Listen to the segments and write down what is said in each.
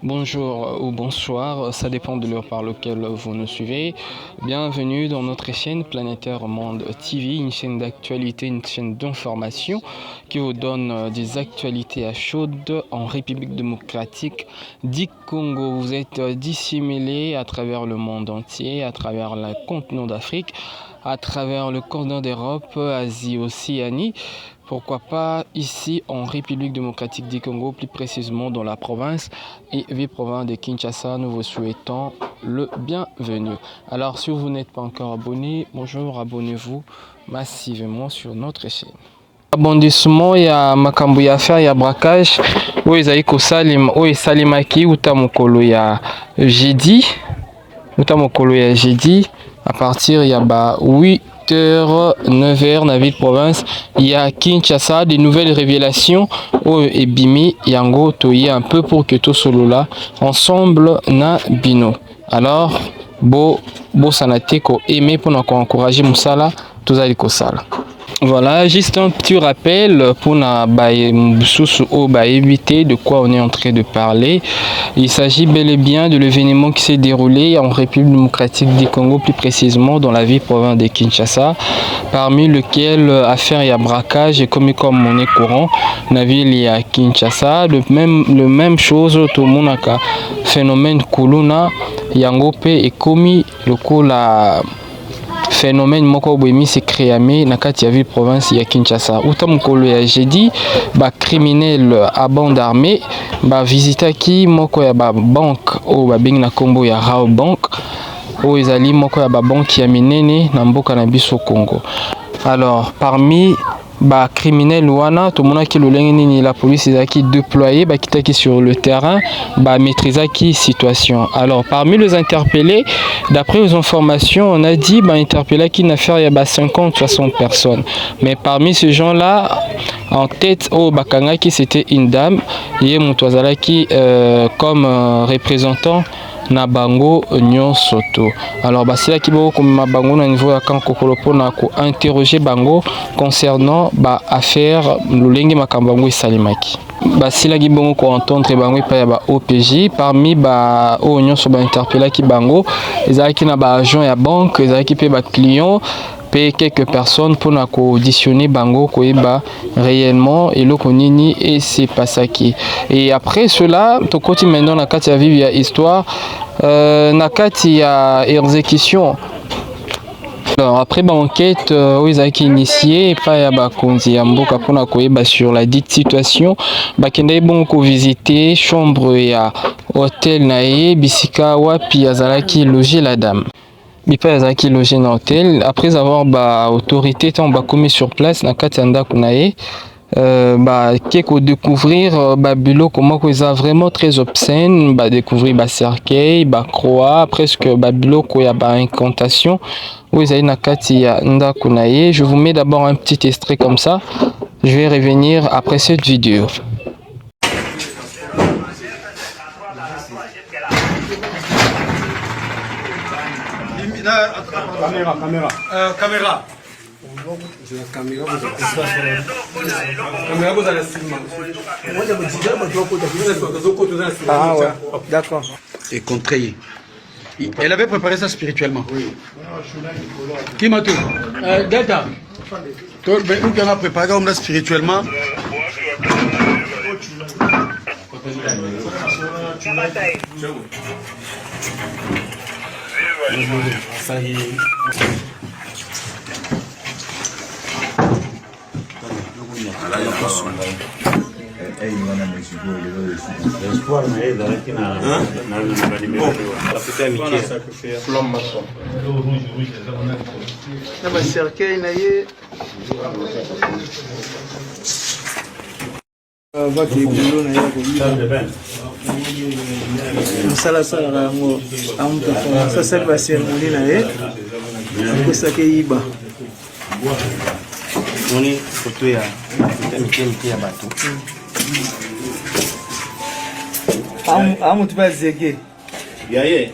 Bonjour ou bonsoir, ça dépend de l'heure par laquelle vous nous suivez. Bienvenue dans notre chaîne Planétaire Monde TV, une chaîne d'actualité, une chaîne d'information qui vous donne des actualités à chaudes en République démocratique du Congo. Vous êtes dissimulés à travers le monde entier, à travers le continent d'Afrique, à travers le continent d'Europe, Asie, Océanie. Pourquoi pas ici en République démocratique du Congo, plus précisément dans la province et ville-province de Kinshasa. Nous vous souhaitons le bienvenu. Alors si vous n'êtes pas encore abonné, bonjour, abonnez-vous massivement sur notre chaîne. Abondissement ya makambo ya affaire ya braquage oyo ezali kosalema oyo esalemaki uta mokolo ya jeudi à partir ya ba 8h 9h na ville province ya Kinshasa. Des nouvelles révélations oyo ebimi yango toyi un peu pour que tout solola ensemble na bino. Alors bo sanate ko aimer pour nous encourager musala tozali kosala. Voilà, juste un petit rappel pour éviter de quoi on est en train de parler. Il s'agit bel et bien de l'événement qui s'est déroulé en République démocratique du Congo, plus précisément dans la ville province de Kinshasa, parmi lequel affaire et braquage et comme monnaie courant, la ville y a Kinshasa, le même chose tout le monde a phénomène Kuluna, Yangope et commis le coup la phénomène moko boyemi se créamé na kati ya ville province ya Kinshasa. Uta mokolo ya jeudi ba criminel à bande armée ba visitaki moko ya ba banque o ba bengi na kombo ya Rao Bank o ezali moko ya ba banque ya minene na mboka na biso Congo. Alors parmi ba criminel wana tomonaki lolenge nini la police ezaki déployée ba kitaki sur le terrain ba maîtrisaki situation. Alors parmi les interpellés, d'après les informations, on a dit ba interpellé qui n'a affaire ya ba 50-60 personnes. Mais parmi ces gens-là, en tête au bakangaki c'était une dame ye mutwazalaki comme représentant na bango nyonso to. Alors basilaki boko komema bango na niveau ya kankokolo pona ko interroger bango concernant ba affaire lolenge makambo bango esalimaki. Basilaki bongo ko entendre bango epa ya ba OPJ parmi ba o nyonso ba interpellaki bango ezalaki na ba agent ya banque, ezalaki pe ba client pe quelques personnes pour na auditionner bango koyeba réellement et le konini et c'est pasaki. Et après cela to koti maintenant na kati ya vive ya histoire na kati ya exécution. Alors après ba enquête où ils ont initié pas ya ba konzi ya mboka pona koyeba sur la dite situation ba kende bon ko visiter chambre ya hôtel nae bisika wapi azalaki loger la dame. Bipa azaki logé dans l'hôtel après avoir autorité tant commis sur place na katanda kunaye keko découvrir bilo comment que ça vraiment très obscène découvrir cercueil croix presque bilo ko ya incantation où ils na kati ya nda kunaye. Je vous mets d'abord un petit extrait comme ça, je vais revenir après cette vidéo. Caméra. Caméra, vous allez ah ouais, d'accord. et contrayer. Elle avait préparé ça spirituellement. Oui. Qui m'a tout Data. Nous qui avons préparé ça spirituellement. Musala sala yango amuta sasa baseremoni na ye akosaki yiba moni foto ya mike ya bato amutu bazege yaye.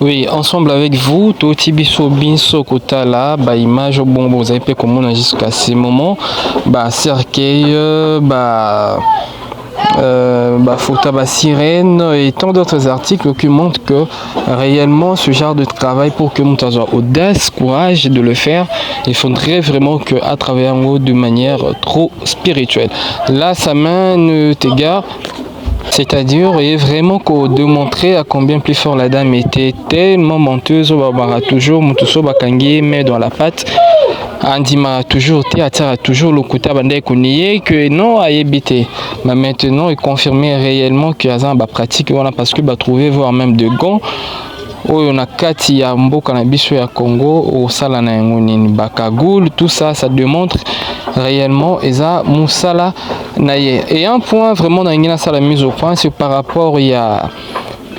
Oui, ensemble avec vous, Toti Biso Binso Kotala, image bon, vous avez pu comprendre jusqu'à ce moment, cercueil, photo sirène et tant d'autres articles qui montrent que réellement ce genre de travail, pour que nous ayons audace, courage de le faire, il faudrait vraiment qu'à travers nous de manière trop spirituelle. Là, ça mène tes gars. C'est-à-dire, et vraiment qu'on démontrer à combien plus fort la dame était, tellement menteuse, toujours, mais dans la patte. Andima toujours toujours le côté que non a évité. Mais maintenant, il confirmait réellement qu'il y a une pratique parce que trouver voire même de gants. On a kati ya mboka na biso ya Congo au sala na nini bakagul, tout ça démontre réellement eza musala na ye. Et un point vraiment dans la mise au point, c'est par rapport il y a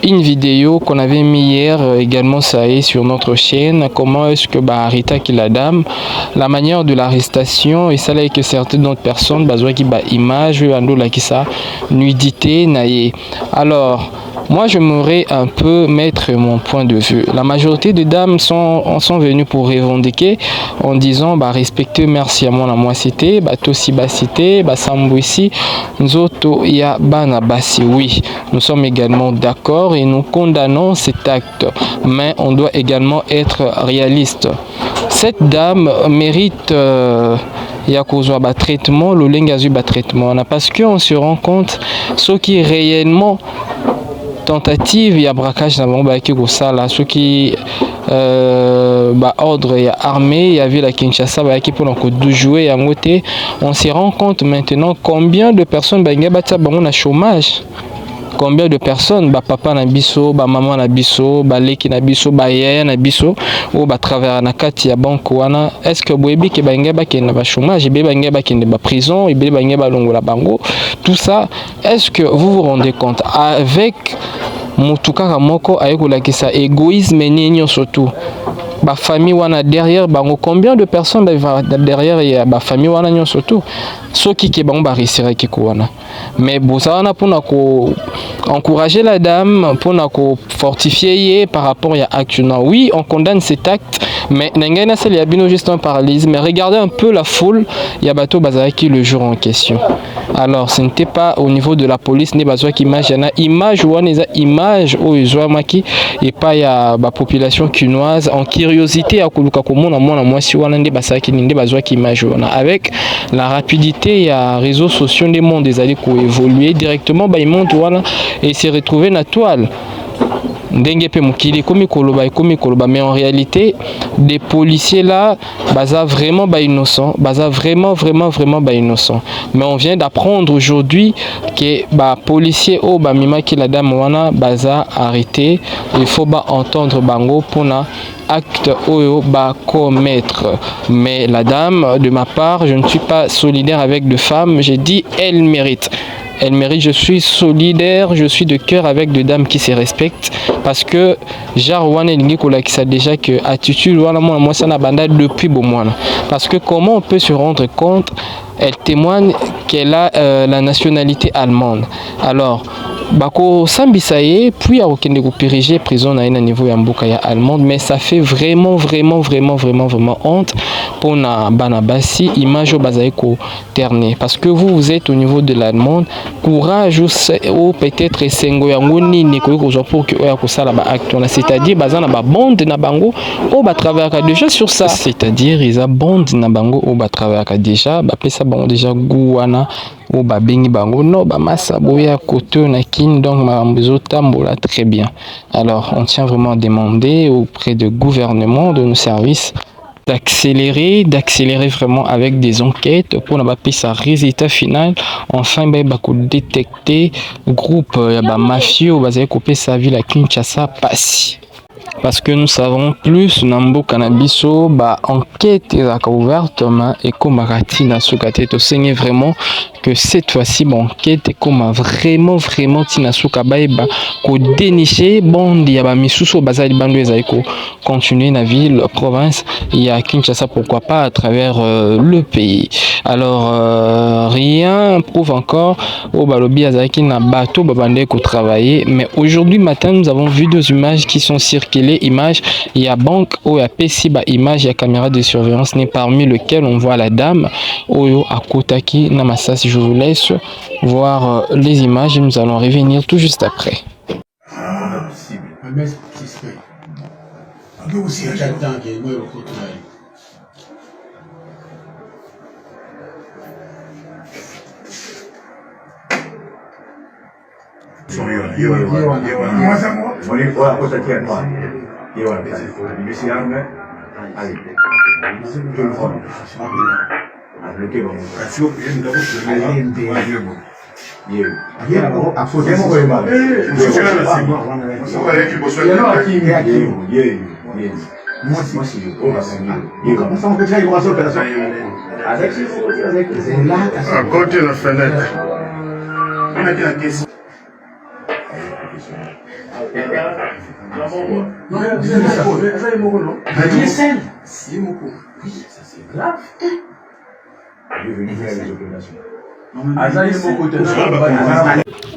une vidéo qu'on avait mis hier également, ça est sur notre chaîne, comment est-ce que Arita qui la dame, la manière de l'arrestation, et ça là que certaines autres personnes besoin qui image ando qui ça nudité naïe. Alors moi, j'aimerais un peu mettre mon point de vue. La majorité des dames sont venues pour revendiquer en disant respectez merci à moi cité, tosi cité, sambu ici, nzoto ya bana basi. Oui, nous sommes également d'accord et nous condamnons cet acte, mais on doit également être réaliste. Cette dame mérite il y a cause de traitement, le lengazu traitement, parce qu'on se rend compte ce qui est réellement tentative, il y a braquage dans le qui ce qui ordre et armée, il y avait la Kinshasa qui pour jouer à côté. On se rend compte maintenant combien de personnes ont chômage. Combien de personnes, papa na biso, maman na biso, leki na biso, yaya na biso, ou travers na kati ya banque wana, est-ce que boyebi ke bangeba ke na ba chômage, be bangeba ke na ba prison, be bangeba longola bango, tout ça, est-ce que vous vous rendez compte avec mutuka moko ayekola ke ça égoïsme nini surtout ba famille wana derrière bango, combien de personnes derrière ya ba famille wana nyo surtout soki ke bango ba réussir ki wana. Mais bosana pour encourager la dame, pour fortifier par rapport à l'acte. Oui, on condamne cet acte, mais n'engana c'est les juste un paralysie. Mais regardez un peu la foule, il y a bateau bazaki le jour en question. Alors, ce n'était pas au niveau de la police, ni bateau qui image ou une image où ils ont maki et pas ya la population quinoise en curiosité à kuluka komona moi si wana ndi basaki ndi bateau qui image avec la rapidité il y a réseaux sociaux des mondes des allées évoluer directement ils montent voilà et se retrouver na toile ndenge pe mukili komi koloba mais en réalité des policiers là baza vraiment innocent innocent, mais on vient d'apprendre aujourd'hui que policier au mima ki la dame wana baza arrêté, il faut entendre bango pour na acte oyo commettre. Mais la dame, de ma part, je ne suis pas solidaire avec de femmes, j'ai dit elle mérite. Elle mérite, je suis solidaire, je suis de cœur avec des dames qui se respectent parce que Jarwan et Lingi qui sait déjà que attitude moi ça n'a banda depuis bon mois. Parce que comment on peut se rendre compte, elle témoigne qu'elle a la nationalité allemande. Alors bako sambisaye puis à aucun de piriger prison à un niveau ya mboka ya allemande, mais ça fait vraiment honte pour na banabasi image au bazaiko terné parce que vous êtes au niveau de l'allemande, courage ou peut-être sengo ya ngoni ni ko pour que ya ko sala ba acte, c'est-à-dire bazana ba bande na bango au ba travailler déjà sur ça, c'est-à-dire ils a bande na bango au ba travailler déjà ba pesa bango déjà gouana ou bengi bango no massa boya koto na kin donc mambezo tambola très bien. Alors on tient vraiment à demander auprès du gouvernement, de nos services, d'accélérer vraiment avec des enquêtes pour n'avoir pas sa résultat final, enfin détecter groupe mafieux basé couper sa ville à Kinshasa passe. Parce que nous savons plus Nambo Cannabiso enquête est ouverte et comme Ratina Sukate to saigne vraiment que cette fois-ci enquête est comme vraiment Tina Sukabaïba ko dénicher bon ya ba misuso bazali bando ezako continuer na ville province il y a Kinshasa pourquoi pas à travers le pays. Alors rien prouve encore au balobi azaki na bateau babande ko travailler, mais aujourd'hui matin nous avons vu deux images qui sont circulées interpellé image ya banque ou ya pesi ba image ya caméra de surveillance n'est parmi lequel on voit la dame Oyo Akotaki Namasasi. Je vous laisse voir les images et nous allons revenir tout juste après. À côté de la fenêtre.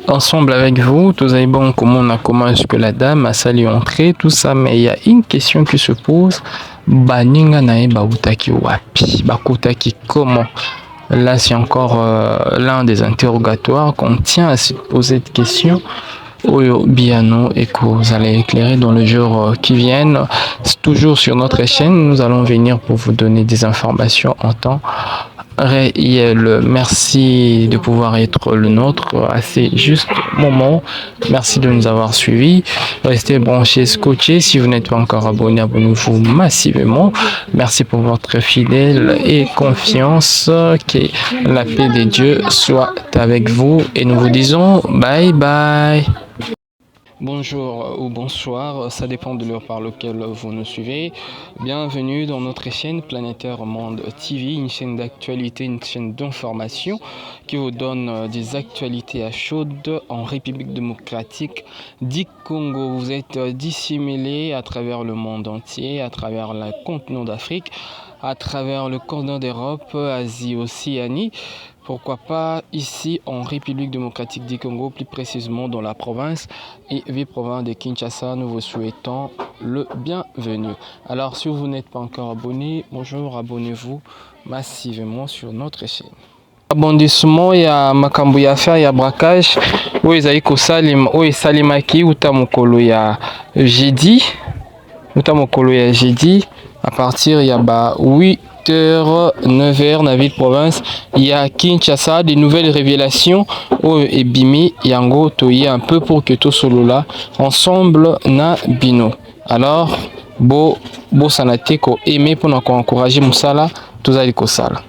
Ensemble avec vous, tous avez bon comment on a commencé que la dame a sali entrée, tout ça, mais il y a une question qui se pose. Baninga nae bautaki wapi, bakotaki comment? Là, c'est encore l'un des interrogatoires qu'on tient à se poser cette question. Oyo Biano et que vous allez éclairer dans le jour qui viennent. Toujours sur notre chaîne, nous allons venir pour vous donner des informations en temps réel. Merci de pouvoir être le nôtre à ces justes moments. Merci de nous avoir suivis. Restez branchés, scotchés. Si vous n'êtes pas encore abonné, abonnez-vous massivement. Merci pour votre fidèle et confiance. Que la paix de Dieu soit avec vous. Et nous vous disons bye bye. Bonjour ou bonsoir, ça dépend de l'heure par laquelle vous nous suivez. Bienvenue dans notre chaîne Planétaire Monde TV, une chaîne d'actualité, une chaîne d'information qui vous donne des actualités à chaudes en République démocratique du Congo. Vous êtes dissimulés à travers le monde entier, à travers le continent d'Afrique, à travers le continent d'Europe, Asie, Océanie. Pourquoi pas ici en République démocratique du Congo, plus précisément dans la province et ville-province de Kinshasa. Nous vous souhaitons le bienvenu. Alors si vous n'êtes pas encore abonné, bonjour, abonnez-vous massivement sur notre chaîne. Abondissement ya makambo ya affaire ya braquage oyo ezali kosalima oyo esalimaki uta mokolo ya jeudi à partir ya ba 8h, 9h na ville province ya Kinshasa. Des nouvelles révélations au ebimi yango toye un peu pour que tout solo là ensemble na bino. Alors bo sanate ko aimer pour nous encourager musala tozali kosala.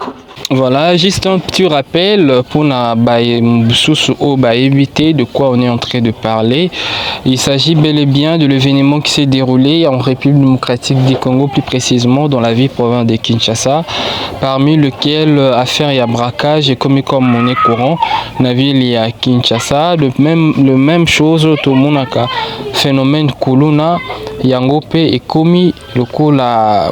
Voilà, juste un petit rappel pour éviter de quoi on est en train de parler. Il s'agit bel et bien de l'événement qui s'est déroulé en République démocratique du Congo, plus précisément dans la ville province de Kinshasa, parmi lequel affaire et braquage et comme monnaie courant la ville il y a Kinshasa. Le même chose tout le monde a phénomène Kuluna Yangope et commis le coup la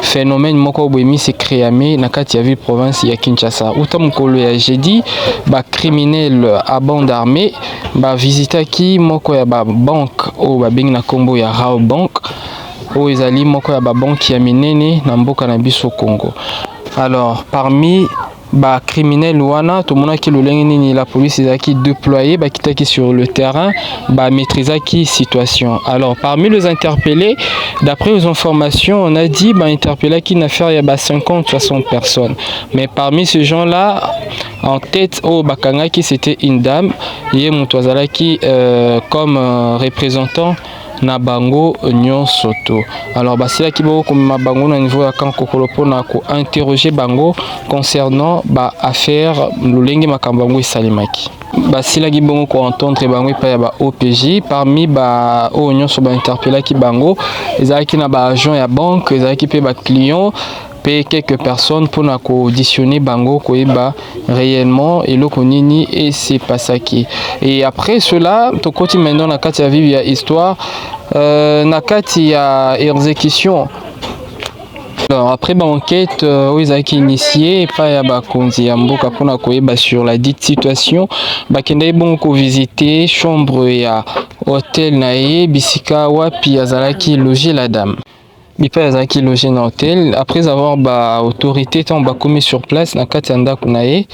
phénomène moko boemi se créamé na kati ya ville province ya Kinshasa. Uta mokolo ya jeudi ba criminel à bande armée ba visitaki moko ya ba banque o ba bengi na kombo ya Rao Bank o ezali moko ya ba banque ya minene na mboka na biso Congo. Alors parmi ba criminel wana to mona ki lolenge nini la police ezaki déployé ba kitaki sur le terrain ba maîtriser qui situation. Alors parmi les interpellés, d'après les informations, on a dit ba interpellé qui n'a affaire ya ba 50-60 personnes. Mais parmi ces gens-là, en tête au bakanga qui c'était une dame, yé mutwazala qui comme représentant na bango nyonso to. Alors basila ki boko comme bango na niveau ya kan kokolo pona ko interroger bango concernant ba affaire lolenge makambo bango esalimaki. Basila ki bongo ko entendre bango pa ya ba OPJ parmi ba o nyonso ba interpeller ki bango ezaki na ba agent ya banque ezaki pe ba client payer quelques personnes pour auditionner bango koeba réellement et lokonini et c'est pas ça qui. Et après cela to koti maintenant na kati ya vivi ya histoire na kati ya exécution. Alors après ba enquête ils ont initié et pas ya ba konzi ya mboka pona koeba sur la dite situation ba kende bon ko visiter chambre ya hôtel na ye bisika wapi azalaki loger la dame. Bipa azalaki logé na hôtel après avoir autorité tant commis sur place na kati ya ndako na ye.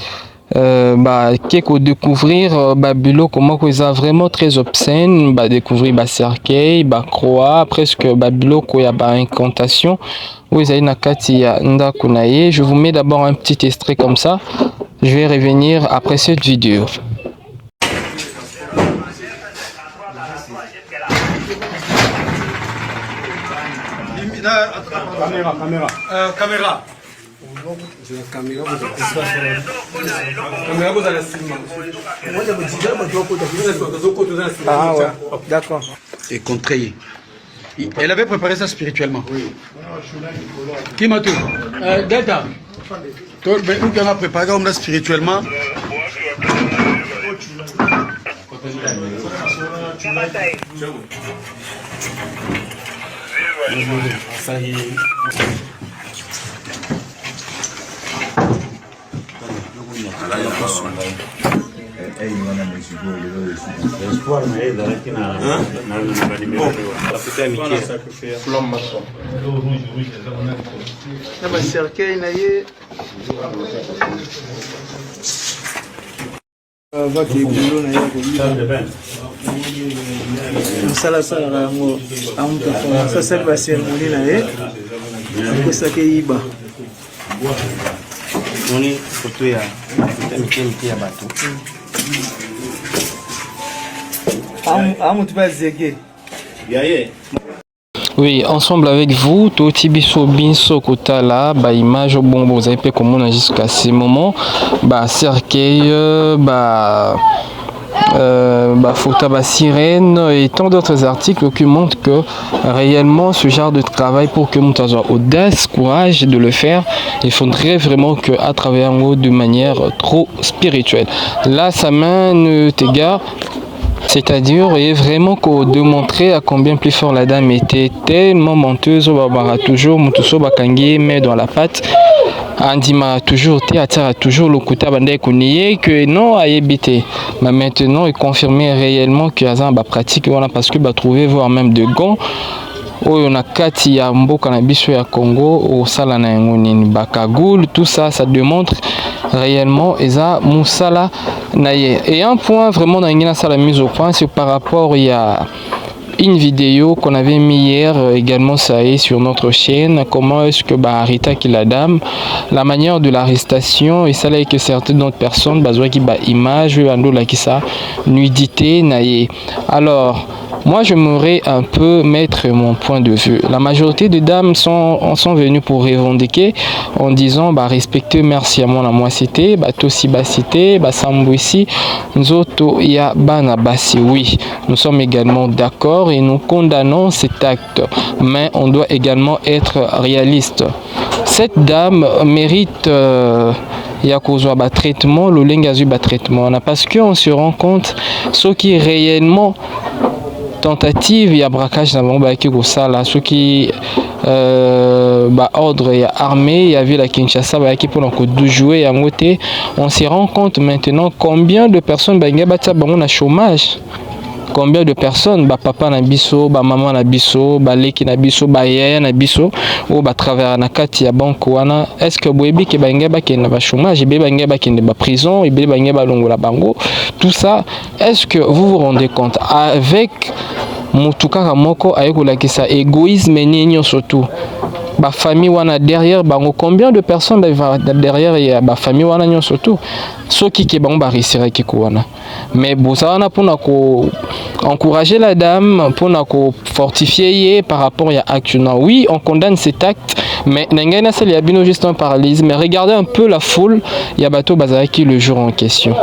Keko découvrir biloko moko eza vraiment très obscène, découvrir cercueil, croix, presque biloko ya incantation où ezali na kati ya ndako na ye. Je vous mets d'abord un petit extrait comme ça. Je vais revenir après cette vidéo. Caméra. Ah ouais, d'accord. Et contrayé. Elle avait préparé ça spirituellement. Oui. Qui m'a tout Delta. Où qu'on a préparé ça spirituellement. Cercueil na ye avaki ebulu na ye kolia mosala asalaka yango amutafona sasali baseremoni na ye akosaki eyiba moni foto ya mike ya bato amutu bazege yaye. Oui, ensemble avec vous, Toti Biso Binso Kotala, image au bon, vous avez pu comprendre jusqu'à ce moment, cercueil, photo sirène et tant d'autres articles qui montrent que réellement ce genre de travail, pour que nous ayons audace, courage de le faire, il faudrait vraiment que à travers un mot de manière trop spirituelle. Là, ça mène tes gars. C'est-à-dire, et vraiment qu'on démontrer à combien plus fort la dame était, tellement menteuse, toujours, Mutuso Bakangi, mais dans la patte, Andima toujours, Théâtre toujours le Kouta Bandé Kounié, que non, a évité. Mais maintenant, il confirmait réellement qu'il y a un pratique, voilà, parce que trouver, voire même de gants. On a kati ya mboka na biso ya Congo au sala na yango nini bakagoul, tout ça démontre réellement eza musala na ye. Et un point vraiment dans ngina sala mise au point, c'est par rapport il y a une vidéo qu'on avait mis hier également ça est sur notre chaîne, comment est-ce que Rita qui la dame, la manière de l'arrestation et ça là que certaines autres personnes besoin qui image ando la qui ça nudité na ye. Alors moi, j'aimerais un peu mettre mon point de vue. La majorité des dames sont venues pour revendiquer en disant respectez merci à moi cité, tosi cité, sambouissi, nzoto ya bana basi. Oui, nous sommes également d'accord et nous condamnons cet acte, mais on doit également être réaliste. Cette dame mérite ya kozwa traitement, le lengazu traitement, parce qu'on se rend compte ce qui est réellement tentative ya braquage na bango ki kosala soki ordre ya armée ya ville à Kinshasa ki pour jouer yango te. On se rend compte maintenant combien de personnes batia bango na chômage, combien de personnes papa na biso, maman na biso, leki na biso, yaya na biso ou travers na kati ya banque wana. Est-ce que boyebi ke bakenda ba chômage, bakenda ba prison, longola bango, tout ça? Est-ce que vous vous rendez compte avec mutuka moko ayekolakisa égoïsme nini surtout famille wana derrière bango, combien de personnes derrière ya famille wana surtout soki ke bango réussir ki wana. Mais bozana pour encourager la dame, pour fortifier par rapport à action. Oui, on condamne cet acte, mais n'engana c'est les bino juste un paralyse. Mais regardez un peu la foule, il y a bateau bazaki le jour en question.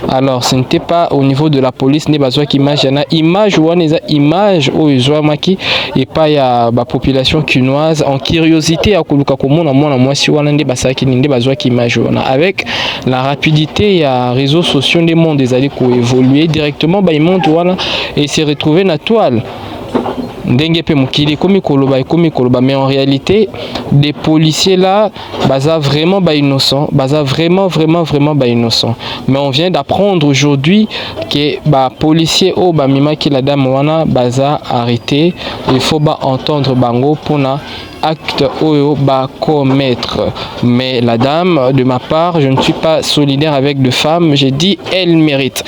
Alors ce n'était pas au niveau de la police ni bazwa qui image ou les images ou maki et pas ya population quinoise en curiosité à kuluka komona mona mwasi wana ndi basaki ndi bazwa qui image wana. Avec la rapidité ya réseaux sociaux des mondes des alliés évoluer directement ils montent voilà et se retrouver na toile. ndenge pe mukili komi koloba, mais en réalité des policiers là baza vraiment innocent, baza vraiment innocent. Mais on vient d'apprendre aujourd'hui que ba policier o ba mima ki la dame wana baza arrêté, il faut ba entendre bango pour na acte oyo ba commettre. Mais la dame, de ma part, je ne suis pas solidaire avec de femmes, j'ai dit elle mérite.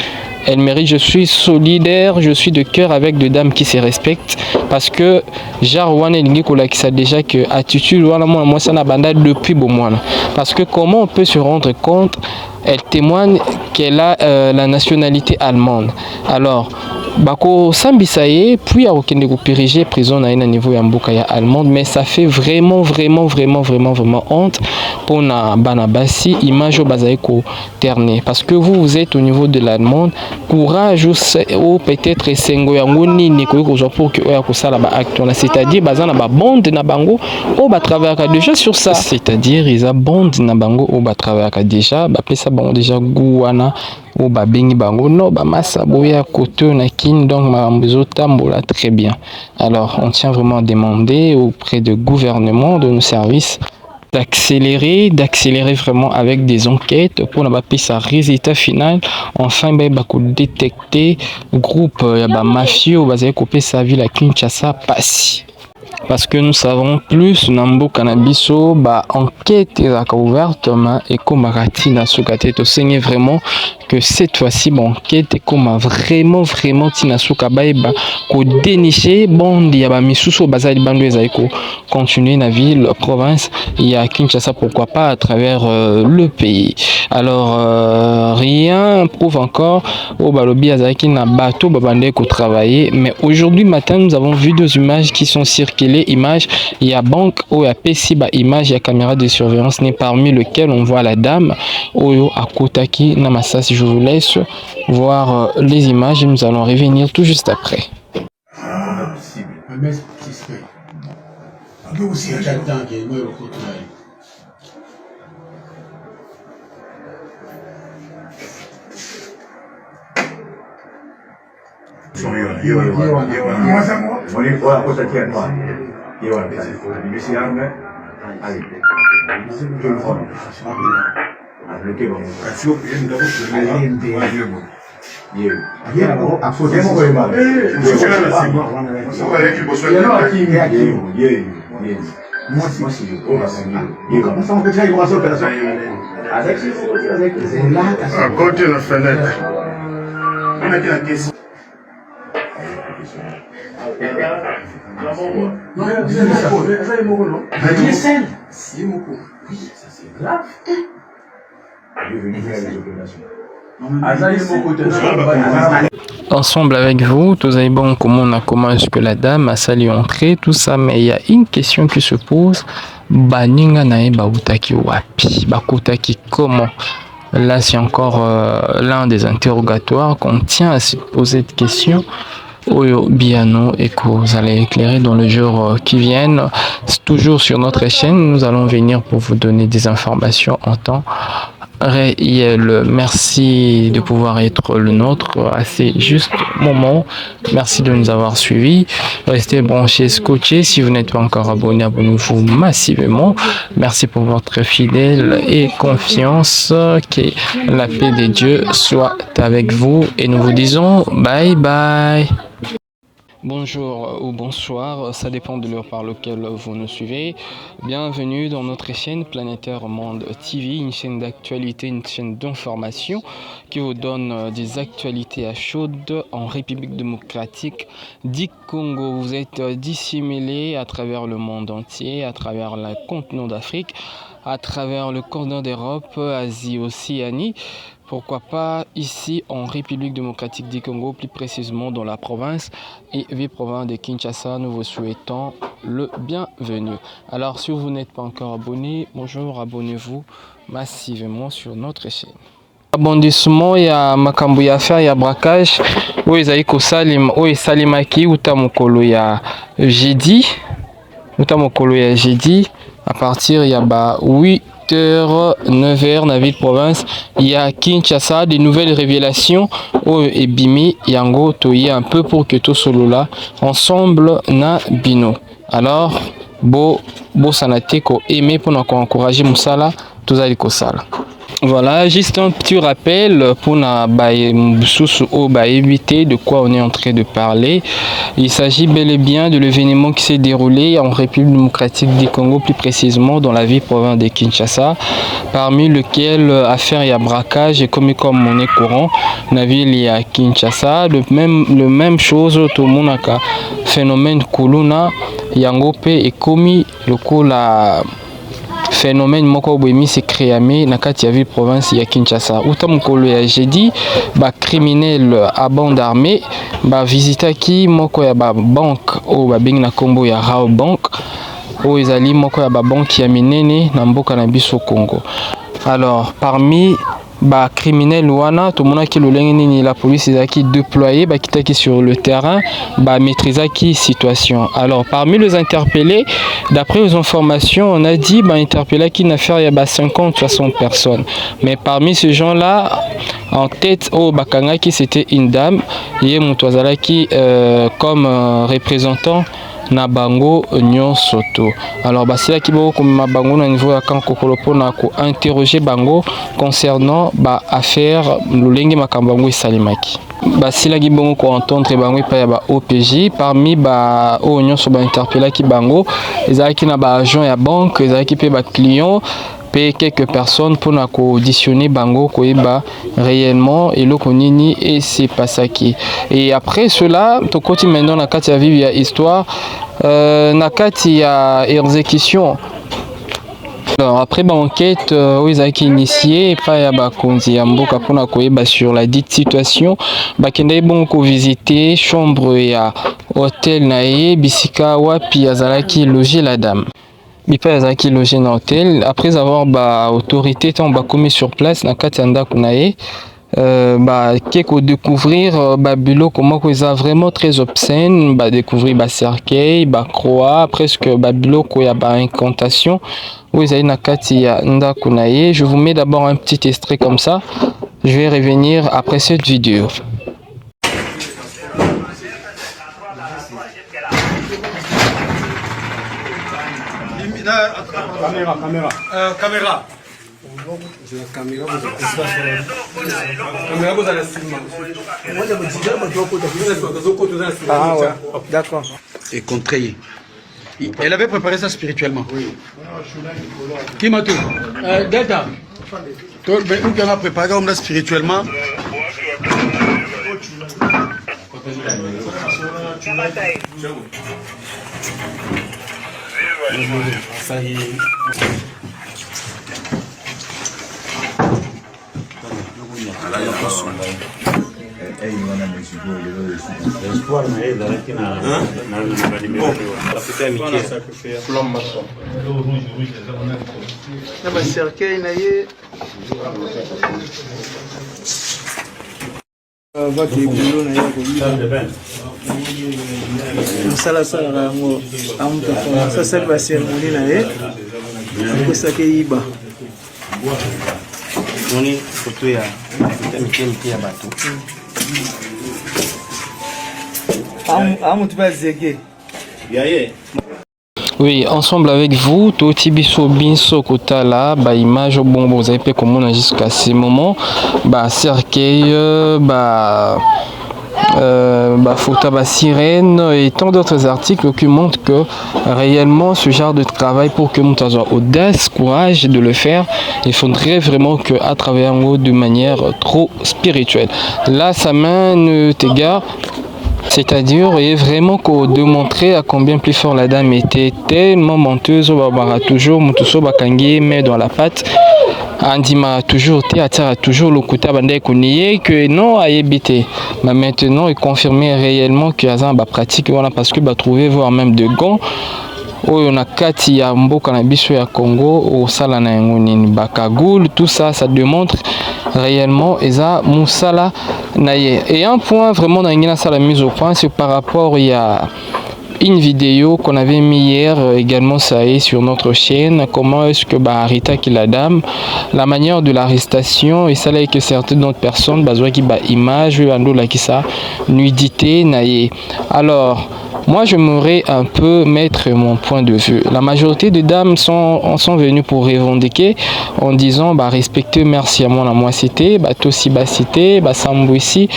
Elle mérite, je suis solidaire, je suis de cœur avec des dames qui se respectent parce que Jarwan et Lingi qui sait déjà que attitude moi ça n'a banda depuis bon mois. Parce que comment on peut se rendre compte, elle témoigne qu'elle a la nationalité allemande. Alors bako sambisaye puis à aucun de périger prison à un niveau ya allemande, mais ça fait vraiment honte pour na banabasi image au bazaiko terné parce que vous êtes au niveau de l'allemande, courage ou peut-être sengo yango nini ko pour que oya ko sala ba acte, c'est-à-dire bazana ba bande na bango o ba travailler déjà sur ça, c'est-à-dire ils a bande na bango o ba travailler déjà ba pesa bango déjà gouana ou ba bengi bango no ba massa boya koto na kin, donc marambezo tambola très bien. Alors on tient vraiment à demander auprès du gouvernement, de nos services, d'accélérer vraiment avec des enquêtes pour n'a pas sa résultat final, enfin ba ko détecter groupe ya ba mafieux bazé couper sa ville à Kinshasa passi. Parce que nous savons plus Nambo Cannabiso, bah enquête est ouverte et comme Ratina Sukate to saigne vraiment que cette fois-ci enquête est comme vraiment Tina Sukabae bah ko dénicher bon il y a ba misuso bazali bando ezaiko continuer na ville province il y a Kinshasa, pourquoi pas à travers le pays. Alors rien prouve encore au balobi azaki na bateau babande ko travailler, mais aujourd'hui matin nous avons vu deux images qui sont circulées. Images, il y a banque ou il y a PC, image, il y a caméra de surveillance, parmi lesquelles on voit la dame Oyo à Kotaki Namassas. Je vous laisse voir les images et nous allons revenir tout juste après. À côté de la fenêtre. Ensemble avec vous, tous avez bon comment est-ce que la dame a sali entrée, tout ça, mais il y a une question qui se pose. Baninga nae bautaki wapi, bakutaki comment? Là, c'est encore l'un des interrogatoires qu'on tient à se poser de questions. Oyo Biano et que vous allez éclairer dans le jour qui viennent. Toujours sur notre chaîne, nous allons venir pour vous donner des informations en temps réel. Merci de pouvoir être le nôtre à ces justes moments. Merci de nous avoir suivis. Restez branchés, scotchés. Si vous n'êtes pas encore abonné, abonnez-vous massivement. Merci pour votre fidèle et confiance. Que la paix de Dieu soit avec vous et nous vous disons bye bye. Bonjour ou bonsoir, ça dépend de l'heure par laquelle vous nous suivez. Bienvenue dans notre chaîne Planétaire Monde TV, une chaîne d'actualité, une chaîne d'information qui vous donne des actualités à chaudes en République démocratique du Congo. Vous êtes dissimulés à travers le monde entier, à travers le continent d'Afrique, à travers le continent d'Europe, Asie, Océanie. Pourquoi pas ici en République démocratique du Congo, plus précisément dans la province et ville-province de Kinshasa. Nous vous souhaitons le bienvenu. Alors si vous n'êtes pas encore abonné, bonjour, abonnez-vous massivement sur notre chaîne. Abondissement ya makambo ya affaire ya braquage oyo ezali kosalima oyo esalimaki uta mokolo ya jeudi à partir ya ba 8 secteur 9h na ville province ya Kinshasa. Des nouvelles révélations au ebimi yango toye un peu pour que tout solola ensemble na bino. Alors bo sanate ko aimer pour nous encourager musala tozali ko sala. Voilà, juste un petit rappel pour éviter de quoi on est en train de parler. Il s'agit bel et bien de l'événement qui s'est déroulé en République démocratique du Congo, plus précisément dans la ville province de Kinshasa, parmi lequel affaire il y a braquage et comme monnaie courant, la ville il y a Kinshasa, le même chose tout le monde a phénomène Kuluna, Yangope et commis le coup la phénomène moko boyemi se créé na kati ya ville province ya Kinshasa. Utamukolo ya jeudi ba criminel à bande armée ba visitaki moko ya ba banque o ba bengi na kombo ya Rao Bank o ezali moko ya ba banque ya minene na mboka na biso Congo. Alors parmi ba criminel wana to mona ki lolenge nini la police ezaki déployé ba kitaki sur le terrain ba maîtriser qui situation. Alors parmi les interpellés, d'après les informations, on a dit ba interpellé qui n'a affaire ya ba 50-60 personnes. Mais parmi ces gens-là, en tête au bakanga qui c'était une dame et mutwazala qui comme représentant na bango nyonso to. Alors basila ki boko comme bango na niveau ya kan kokolopo na ko interroger bango concernant ba affaire lolenge makambango esalimaki. Basila ki bongo ko entendre bango pa ya ba OPJ parmi ba o nyonso ba interpeller ki bango ezaki na ba agent ya banque ezaki pe ba client pe quelques personnes pour na auditionner bango koyeba réellement et le konini et c'est pas ça qui. Et après cela to continue maintenant na kati ya vive ya histoire na kati ya exécution. Alors après ba enquête ils ont initié pas ya ba konzi ya mboka pour na koyeba sur la dite situation ba kende bon ko visiter chambre ya hôtel nae bisika wapi azalaki loger la dame. Bipa yazaki logé dans l'hôtel après avoir autorité tant commis sur place na katanda kunaye keko découvrir bilo comment que ça vraiment très obscène découvrir cercueil croix presque bilo ko ya incantation où ils na kati ya nda kunaye. Je vous mets d'abord un petit extrait comme ça, je vais revenir après cette vidéo. Caméra. Ah ouais, d'accord. Et contrayé. Elle avait préparé ça spirituellement. Oui. Qui m'a tout Delta. Où qu'on a préparé ça spirituellement. Sala yango ça sert la cérémonie na ye kosaka yiba Moni photo ya mike ya bato. Amutu bazege. Yaye. Oui, ensemble avec vous, Toti Biso Binso Kotala, image bon, vous avez pu comprendre jusqu'à ce moment, cercueil, photo sirène et tant d'autres articles qui montrent que réellement ce genre de travail pour que nous ayons audace, courage de le faire, il faudrait vraiment que à travailler en haut de manière trop spirituelle. Là, ça mène tes gars. C'est-à-dire, et vraiment qu'on démontrer à combien plus fort la dame était tellement menteuse, toujours, Mutuso Bakangi met dans la pâte. Andima toujours toujours le côté que non a évité. Mais maintenant, il confirmait réellement qu'il y a une pratique parce que trouver voire même de gants. On a kati ya mboka na biso ya Congo au sala na ngoni bakagul, tout ça démontre réellement eza musala na ye. Et un point vraiment dans la mise au point c'est par rapport il y a une vidéo qu'on avait mis hier également, ça est sur notre chaîne. Comment est-ce que arrêta qui la dame, la manière de l'arrestation, et ça là que certaines autres personnes besoin qui image qui ça nudité naïe. Alors moi j'aimerais un peu mettre mon point de vue. La majorité des dames sont venues pour revendiquer en disant respecter merci à moi cité tosi cité sambo ici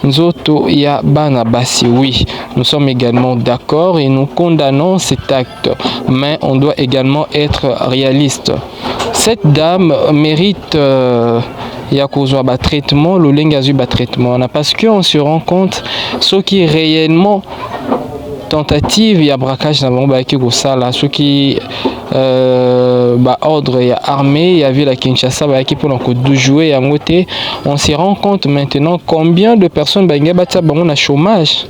nzoto ya bana basi. Oui, nous sommes également d'accord et nous condamnons cet acte, mais on doit également être réaliste. Cette dame mérite ya kozwa traitement, le lengazu traitement, parce qu'on se rend compte ce qui est réellement tentative ya braquage na bango qui kosala ceux qui ordre ya armée ya ville à Kinshasa qui pour jouer yango te. On se rend compte maintenant combien de personnes batia bango na chômage.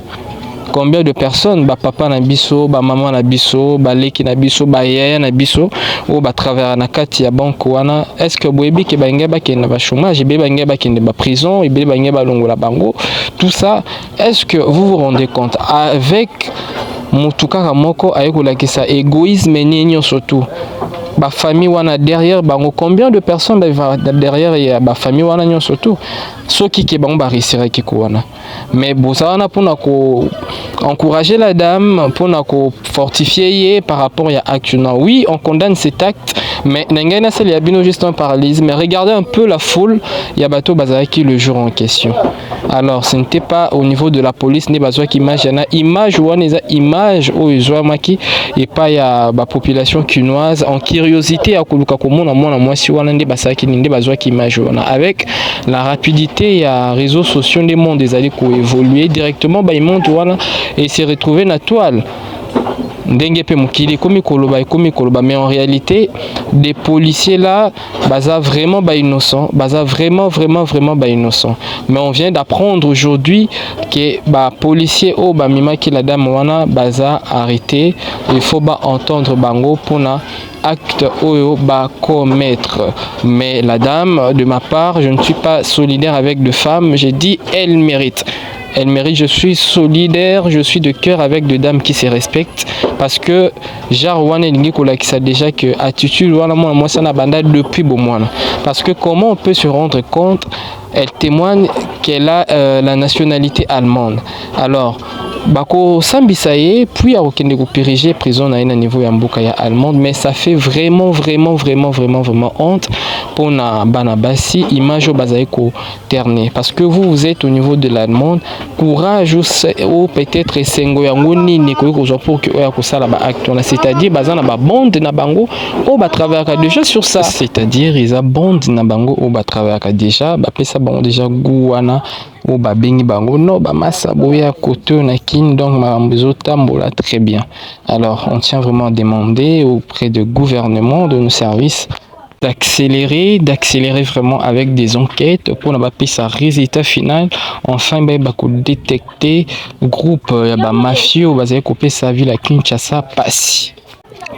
Combien de personnes papa na biso, maman na biso, leki na biso, yaya na biso ou travers na kati ya banque wana. Est-ce que boyebi ke bangeba ke na chômage, be bangeba ke na prison, be bangeba longola bango. Tout ça, est-ce que vous vous rendez compte avec mutuka moko ayekola ki ça égoïsme nini surtout famille wana derrière bango, combien de personnes derrière ya famille wana nyo surtout ceux qui bango réussir ki wana. Mais ça wana pour encourager la dame, pour fortifier par rapport à acte. Oui, on condamne cet acte, mais n'engana c'est les abino juste un paralyse. Mais regardez un peu la foule, il y a bateau bazaki le jour en question. Alors ce n'était pas au niveau de la police ni bazwa qui image ou une image ou maki et pas ya population quinoise en curiosité à kuluka komona mwana mwasi wana nde basaki nde bazwa qui image wana. Avec la rapidité ya réseaux sociaux des mondes des alliés qui évoluer directement ils montent wana et se retrouver na toile. Mais en réalité des policiers là baza vraiment innocent, baza vraiment innocent. Mais on vient d'apprendre aujourd'hui que policier mima ki la dame wana baza arrêté. Il faut entendre bango pour na acte oyo commettre. Mais la dame, de ma part, je ne suis pas solidaire avec les femmes. J'ai dit elle mérite. Elle mérite, je suis solidaire, je suis de cœur avec des dames qui se respectent parce que Jarwan Lingi qui sait déjà que attitude moi ça n'a banda depuis bon mois. Parce que comment on peut se rendre compte, elle témoigne qu'elle a la nationalité allemande. Alors bako sambisaye puis à aucun de périger prison à un niveau ya mboka ya allemande, mais ça fait vraiment honte pour na banabasi image bazaiko terné parce que vous êtes au niveau de l'allemande. Courage ou peut-être sengo yango nini ko pour que oya ko sala ba acte, c'est-à-dire bazana ba bande na bango o ba travailler déjà sur ça, c'est-à-dire ils a bande na bango o ba travailler déjà ba pesa bango déjà gouana ou bengi bango no massa boya côté na kin donc marambezo tambola très bien. Alors on tient vraiment à demander auprès du gouvernement, de nos services d'accélérer vraiment avec des enquêtes pour n'avoir pas sa résultat final. Enfin détecter groupe mafieux basé couper sa ville à Kinshasa passe.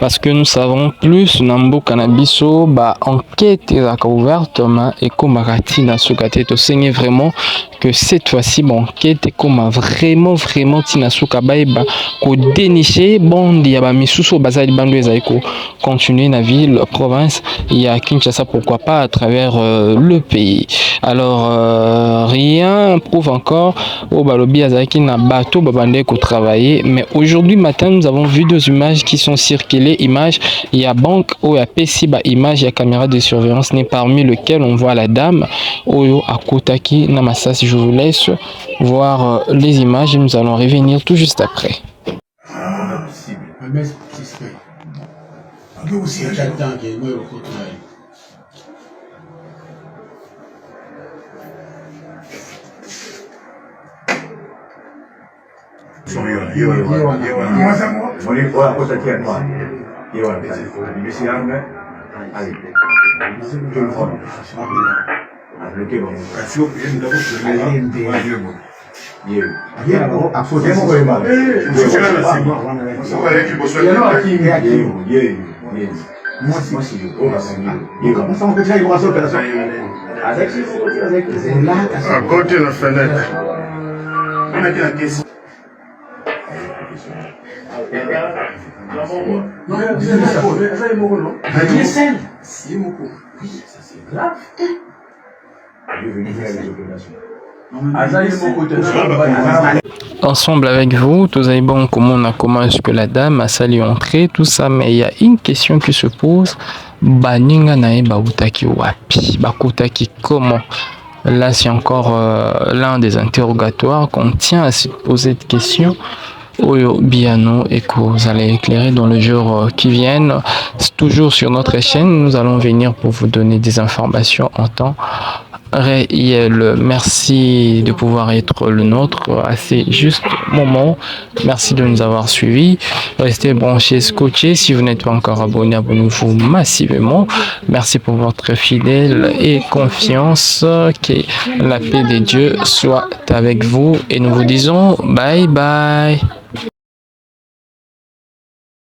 Parce que nous savons plus Nambo Cannabiso enquête est ouverte et comme Ratina Sukate to saigne vraiment que cette fois-ci enquête est comme vraiment Tina Sukabaïba ko dénicher bon il y a misuso bazali bando ezaiko continuer na ville province il y a Kinshasa pourquoi pas à travers le pays. Alors rien prouve encore au balobi azaki na bateau babande ko travailler, mais aujourd'hui matin nous avons vu deux images qui sont circulées. Images, il y a banque où il y a PC image, il y a caméra de surveillance parmi lesquelles on voit la dame Oyo à Kotaki Namassas. Je vous laisse voir les images et nous allons revenir tout juste après. À côté de la fenêtre. Ensemble avec vous, tous avez bon comment est-ce que la dame a sali entrer, tout ça, mais il y a une question qui se pose. Baninga nae bautaki wapi, bakutaki comment? Là, c'est encore l'un des interrogatoires qu'on tient à se poser de questions. Oyo Biano et que vous allez éclairer dans le jour qui viennent. Toujours sur notre chaîne, nous allons venir pour vous donner des informations en temps réel. Merci de pouvoir être le nôtre à ces justes moments. Merci de nous avoir suivis. Restez branchés, scotchés. Si vous n'êtes pas encore abonné, abonnez-vous massivement. Merci pour votre fidèle et confiance. Que la paix de Dieu soit avec vous. Et nous vous disons bye bye.